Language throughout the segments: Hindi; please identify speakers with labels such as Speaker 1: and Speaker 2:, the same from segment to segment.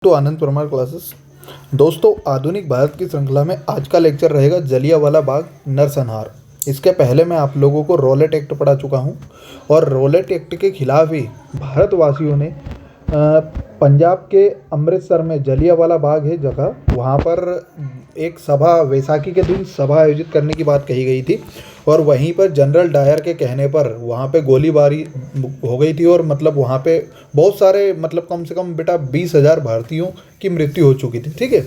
Speaker 1: To Anand Parmar classes. दोस्तों, आधुनिक भारत की श्रृंखला में आज का लेक्चर रहेगा जलियांवाला बाग नरसंहार। इसके पहले मैं आप लोगों को रॉलेट एक्ट पढ़ा चुका हूं और रॉलेट एक्ट के खिलाफ ही भारतवासियों ने पंजाब के अमृतसर में जलियांवाला बाग है जगह, वहाँ पर एक सभा, वैसाखी के दिन सभा आयोजित करने की बात कही गई थी और वहीं पर जनरल डायर के कहने पर वहाँ पे गोलीबारी हो गई थी और मतलब वहाँ पे बहुत सारे कम से कम बेटा 20,000 भारतीयों की मृत्यु हो चुकी थी। ठीक है,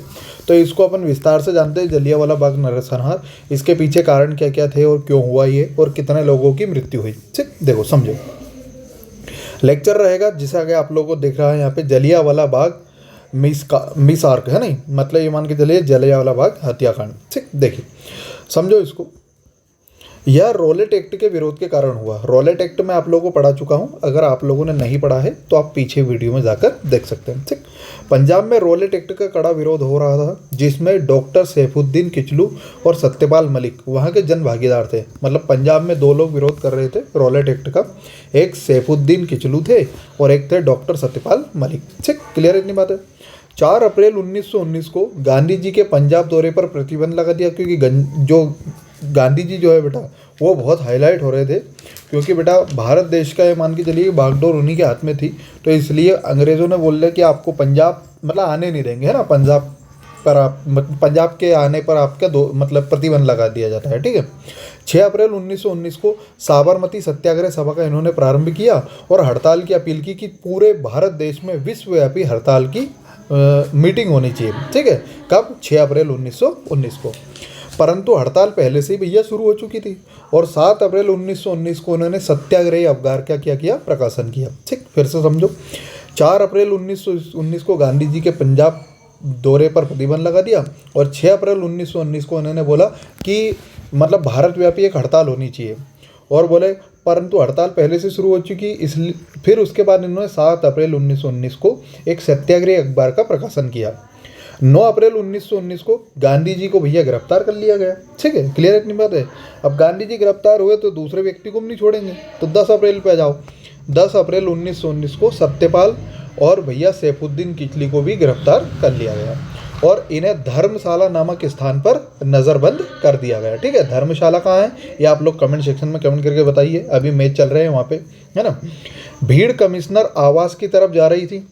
Speaker 1: तो इसको अपन विस्तार से जानते हैं जलियांवाला बाग नरसंहार। इसके पीछे कारण क्या क्या थे और क्यों हुआ ये और कितने लोगों की मृत्यु हुई। ठीक, देखो समझो, लेक्चर रहेगा जिसे आगे आप लोगों को दिख रहा है यहाँ पे जलियांवाला बाग मिस आर्क है, नहीं मतलब ये मान के चलिए जलियांवाला बाग हत्याकांड। ठीक, देखिए समझो इसको। यह रॉलेट एक्ट के विरोध के कारण हुआ। रॉलेट एक्ट में आप लोगों को पढ़ा चुका हूं, अगर आप लोगों ने नहीं पढ़ा है तो आप पीछे वीडियो में जाकर देख सकते हैं। ठीक, पंजाब में रॉलेट एक्ट का कड़ा विरोध हो रहा था जिसमें डॉक्टर सैफुद्दीन किचलू और सत्यपाल मलिक वहां के जन भागीदार थे। मतलब पंजाब में दो लोग विरोध कर रहे थे रॉलेट एक्ट का, एक सैफुद्दीन किचलू थे और एक थे डॉक्टर सत्यपाल मलिक। ठीक, क्लियर इतनी बात है। 4 अप्रैल 1919 को गांधी जी के पंजाब दौरे पर प्रतिबंध लगा दिया, क्योंकि जो गांधी जी जो है बेटा वो बहुत हाईलाइट हो रहे थे, क्योंकि बेटा भारत देश का ये मान के चलिए बागडोर उन्हीं के हाथ में थी। तो इसलिए अंग्रेज़ों ने बोल दिया कि आपको पंजाब आने नहीं देंगे, है ना, पंजाब पर आप पंजाब के आने पर आपका प्रतिबंध लगा दिया जाता है। ठीक है, 6 अप्रैल 1919 को साबरमती सत्याग्रह सभा का इन्होंने प्रारंभ किया और हड़ताल की अपील की कि पूरे भारत देश में विश्वव्यापी हड़ताल की मीटिंग होनी चाहिए। ठीक है, कब? 6 अप्रैल 1919 को। परंतु हड़ताल पहले से ही भैया शुरू हो चुकी थी और 7 अप्रैल 1919 को उन्होंने सत्याग्रही अवगार किया प्रकाशन किया। ठीक, फिर से समझो, 4 अप्रैल 1919 को गांधी जी के पंजाब दौरे पर प्रतिबंध लगा दिया और 6 अप्रैल 1919 को उन्होंने बोला कि भारत व्यापी एक हड़ताल होनी चाहिए और बोले, परंतु हड़ताल पहले से शुरू हो चुकी, इसलिए फिर उसके बाद इन्होंने 7 अप्रैल 1919 को एक सत्याग्रही अखबार का प्रकाशन किया। 9 अप्रैल 1919 को गांधी जी को भैया गिरफ्तार कर लिया गया। ठीक है, क्लियर इतनी बात है। अब गांधी जी गिरफ्तार हुए तो दूसरे व्यक्ति को भी नहीं छोड़ेंगे, तो 10 अप्रैल पे आ जाओ। 10 अप्रैल 1919 को सत्यपाल और भैया सैफुद्दीन किचली को भी गिरफ्तार कर लिया गया और इन्हें धर्मशाला नामक स्थान पर नज़रबंद कर दिया गया। ठीक है, धर्मशाला कहाँ है ये आप लोग कमेंट सेक्शन में कमेंट करके बताइए। अभी मैच चल रहे हैं वहाँ पे, है ना। भीड़ कमिश्नर आवास की तरफ जा रही थी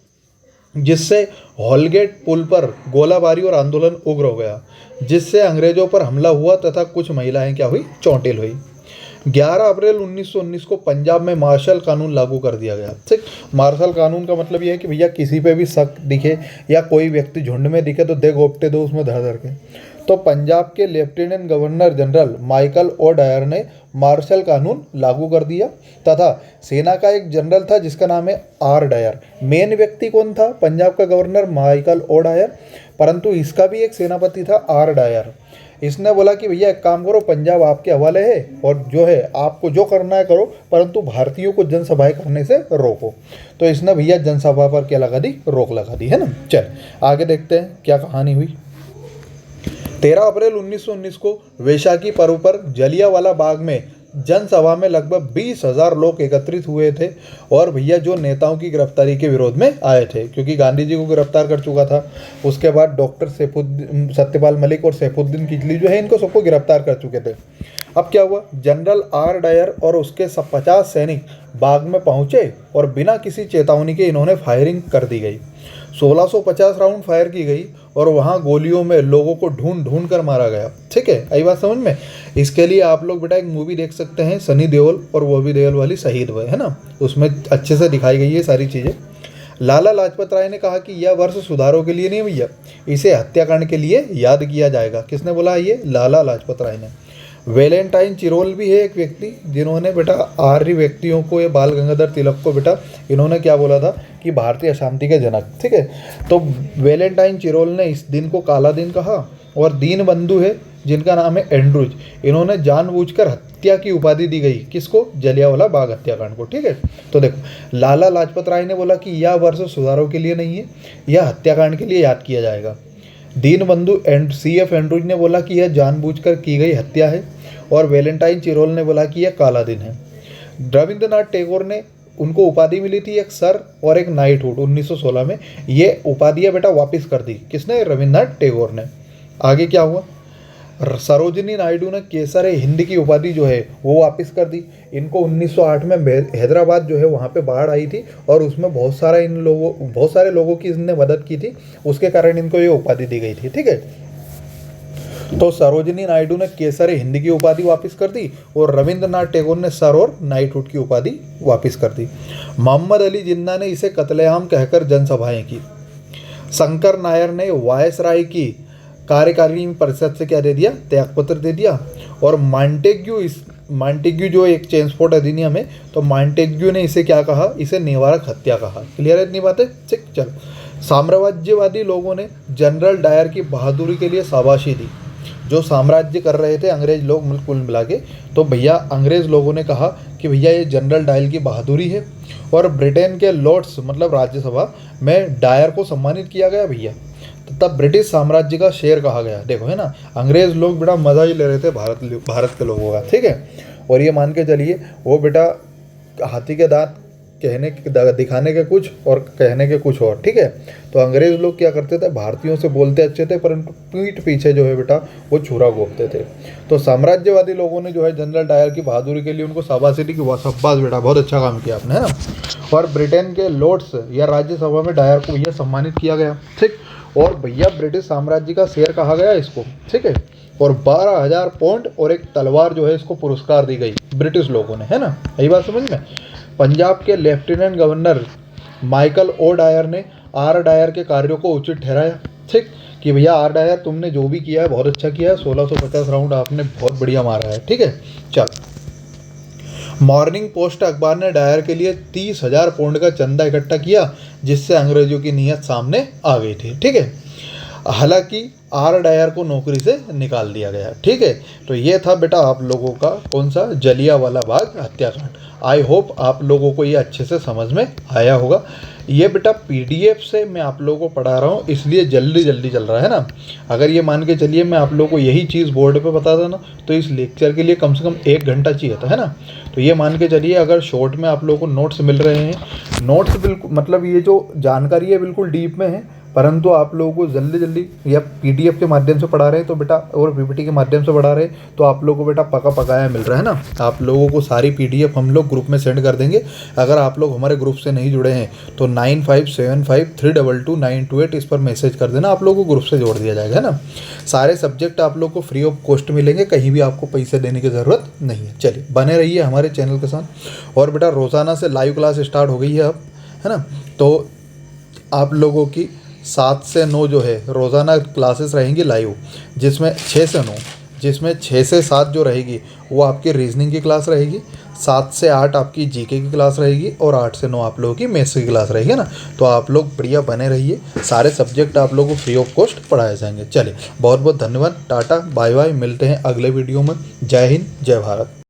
Speaker 1: जिससे हॉलगेट पुल पर गोलाबारी और आंदोलन उग्र हो गया, जिससे अंग्रेजों पर हमला हुआ तथा कुछ महिलाएं क्या हुई, चौंटिल हुई। 11 अप्रैल 1919 को पंजाब में मार्शल कानून लागू कर दिया गया। ठीक, मार्शल कानून का मतलब यह है कि भैया किसी पे भी शक दिखे या कोई व्यक्ति झुंड में दिखे तो दे गोपटे दो उसमें धर धर के। तो पंजाब के lieutenant governor general Michael O'Dwyer ने मार्शल कानून लागू कर दिया तथा सेना का एक जनरल था जिसका नाम है आर डायर। मेन व्यक्ति कौन था? पंजाब का गवर्नर माइकल ओ डायर, परंतु इसका भी एक सेनापति था आर डायर। इसने बोला कि भैया एक काम करो, पंजाब आपके हवाले है और जो है आपको जो करना है करो, परंतु भारतीयों को जनसभाएं करने से रोको। तो इसने भैया जनसभा पर क्या लगा दी, रोक लगा दी, है ना। चल आगे देखते हैं क्या कहानी हुई। 13 अप्रैल 1919 को वैशाखी पर्व पर जलियांवाला बाग में जनसभा में लगभग 20,000 लोग एकत्रित हुए थे और भैया जो नेताओं की गिरफ्तारी के विरोध में आए थे, क्योंकि गांधी जी को गिरफ्तार कर चुका था। उसके बाद डॉक्टर सत्यपाल मलिक और सैफुद्दीन किचली जो है इनको सबको गिरफ्तार कर चुके थे। अब क्या हुआ, जनरल आर डायर और उसके 50 सैनिक बाग में पहुंचे और बिना किसी चेतावनी के इन्होंने फायरिंग कर दी गई। 1650 राउंड फायर की गई और वहाँ गोलियों में लोगों को ढूंढ ढूंढ कर मारा गया। ठीक है, आई बात समझ में। इसके लिए आप लोग बेटा एक मूवी देख सकते हैं, सनी देओल और वो भी देओल वाली शहीद हुए, है ना, उसमें अच्छे से दिखाई गई है सारी चीज़ें। लाला लाजपत राय ने कहा कि यह वर्ष सुधारों के लिए नहीं भैया, इसे हत्याकांड के लिए याद किया जाएगा। किसने बोला ये? लाला लाजपत राय ने। वैलेंटाइन चिरोल भी है एक व्यक्ति जिन्होंने बेटा आर्य व्यक्तियों को, ये बाल गंगाधर तिलक को बेटा इन्होंने क्या बोला था कि भारतीय अशांति के जनक। ठीक है, तो वैलेंटाइन चिरोल ने इस दिन को काला दिन कहा और दीन बंधु है जिनका नाम है एंड्रूज, इन्होंने जानबूझकर हत्या की उपाधि दी गई। किसको? जलियांवाला बाग हत्याकांड को। ठीक है, तो देखो लाला लाजपत राय ने बोला कि यह वर्ष सुधारों के लिए नहीं है, यह हत्याकांड के लिए याद किया जाएगा। दीन बंधु CF एंड्रूज ने बोला कि यह जानबूझकर की गई हत्या है और वैलेंटाइन चिरोल ने बोला कि यह काला दिन है। रविंद्रनाथ टैगोर ने उनको उपाधि मिली थी एक सर और एक नाइटहुड 1916 में। ये उपाधियाँ बेटा वापस कर दी किसने? रविन्द्रनाथ टैगोर ने। आगे क्या हुआ? सरोजिनी नायडू ने केसर हिंद की उपाधि जो है वो वापस कर दी इनको। 1908 में हैदराबाद जो है वहाँ पे बाढ़ आई थी और उसमें बहुत सारे लोगों की इनने मदद की थी, उसके कारण इनको ये उपाधि दी गई थी। ठीक है, तो सरोजिनी नायडू ने केसर हिंद की उपाधि वापस कर दी और रविंद्रनाथ टैगोर ने सर और नाइटहुड की उपाधि वापस कर दी। मोहम्मद अली जिन्ना ने इसे कत्लेआम कहकर जनसभाएं की। शंकर नायर ने वायसराय की कार्यकारिणी परिषद से क्या दे दिया? त्यागपत्र दे दिया। और मांटेग्यू जो एक ट्रांसपोर्ट अधिनियम है, तो मांटेग्यू ने इसे क्या कहा? इसे निवारक हत्या कहा। क्लियर है इतनी बातें? ठीक, चल। साम्राज्यवादी लोगों ने जनरल डायर की बहादुरी के लिए शाबाशी दी। जो साम्राज्य कर रहे थे अंग्रेज लोग कुल मिला के, तो भैया अंग्रेज लोगों ने कहा कि भैया ये जनरल डायर की बहादुरी है। और ब्रिटेन के लॉर्ड्स मतलब राज्यसभा में डायर को सम्मानित किया गया भैया। तो तब ब्रिटिश साम्राज्य का शेर कहा गया। देखो है ना, अंग्रेज लोग बेटा मज़ा ही ले रहे थे भारत के लोगों का। ठीक है, और ये मान के चलिए वो बेटा हाथी के दांत दिखाने के कुछ और कहने के कुछ और। ठीक है, तो अंग्रेज लोग क्या करते थे? भारतीयों से बोलते अच्छे थे परंतु पीठ पीछे जो है बेटा वो छुरा घोंपते थे। तो साम्राज्यवादी लोगों ने जो है जनरल डायर की बहादुरी के लिए उनको शाबाशी दी कि वाह शाबाश बेटा, बहुत अच्छा काम किया आपने, है ना। और ब्रिटेन के लॉर्ड्स या राज्यसभा में डायर को यह सम्मानित किया गया। ठीक, और भैया ब्रिटिश साम्राज्य का शेर कहा गया इसको। ठीक है, और 12,000 पाउंड और एक तलवार जो है इसको पुरस्कार दी गई ब्रिटिश लोगों ने, है ना। यही बात समझ में। पंजाब के lieutenant governor Michael O'Dwyer ने आर डायर के कार्यों को उचित ठहराया। ठीक, कि भैया आर डायर तुमने जो भी किया है बहुत अच्छा किया है, 1650 राउंड आपने बहुत बढ़िया मारा है। ठीक है, चल। मॉर्निंग पोस्ट अखबार ने डायर के लिए 30,000 पाउंड का चंदा इकट्ठा किया, जिससे अंग्रेजों की नीयत सामने आ गई थी। ठीक है, हालांकि आर डायर को नौकरी से निकाल दिया गया। ठीक है, तो ये था बेटा आप लोगों का कौन सा? जलियांवाला बाग हत्याकांड। आई होप आप लोगों को ये अच्छे से समझ में आया होगा। ये बेटा पीडीएफ से मैं आप लोगों को पढ़ा रहा हूँ, इसलिए जल्दी जल्दी चल रहा है ना। अगर ये मान के चलिए मैं आप लोगों को यही चीज़ बोर्ड पे बताता ना, तो इस लेक्चर के लिए कम से कम 1 घंटा चाहिए था, है ना। तो ये मान के चलिए अगर शॉर्ट में आप लोगों को नोट्स मिल रहे हैं, नोट्स बिल्कुल मतलब ये जो जानकारी है बिल्कुल डीप में है, परंतु आप लोगों को जल्दी जल्दी या पीडीएफ के माध्यम से पढ़ा रहे हैं तो बेटा, और पीपीटी के माध्यम से पढ़ा रहे हैं तो आप लोगों को बेटा पका पकाया मिल रहा है ना। आप लोगों को सारी पीडीएफ हम लोग ग्रुप में सेंड कर देंगे। अगर आप लोग हमारे ग्रुप से नहीं जुड़े हैं तो 9575322928 इस पर मैसेज कर देना, आप लोगों को ग्रुप से जोड़ दिया जाएगा, है ना। सारे सब्जेक्ट आप लोग को फ्री ऑफ कॉस्ट मिलेंगे, कहीं भी आपको पैसे देने की ज़रूरत नहीं है। चलिए बने रहिए हमारे चैनल के साथ। और बेटा रोज़ाना से लाइव क्लास स्टार्ट हो गई है अब, है ना। तो आप लोगों की 7 से 9 जो है रोज़ाना क्लासेस रहेंगी लाइव, जिसमें 6 से 9 जिसमें 6 से 7 जो रहेगी वो आपकी रीजनिंग की क्लास रहेगी, 7 से 8 आपकी जीके की क्लास रहेगी और 8 से 9 आप लोगों की मैथ्स की क्लास रहेगी ना। तो आप लोग बढ़िया बने रहिए, सारे सब्जेक्ट आप लोगों को फ्री ऑफ कॉस्ट पढ़ाए जाएंगे। चलिए बहुत बहुत धन्यवाद, टाटा बाय बाय, मिलते हैं अगले वीडियो में। जय हिंद जय भारत।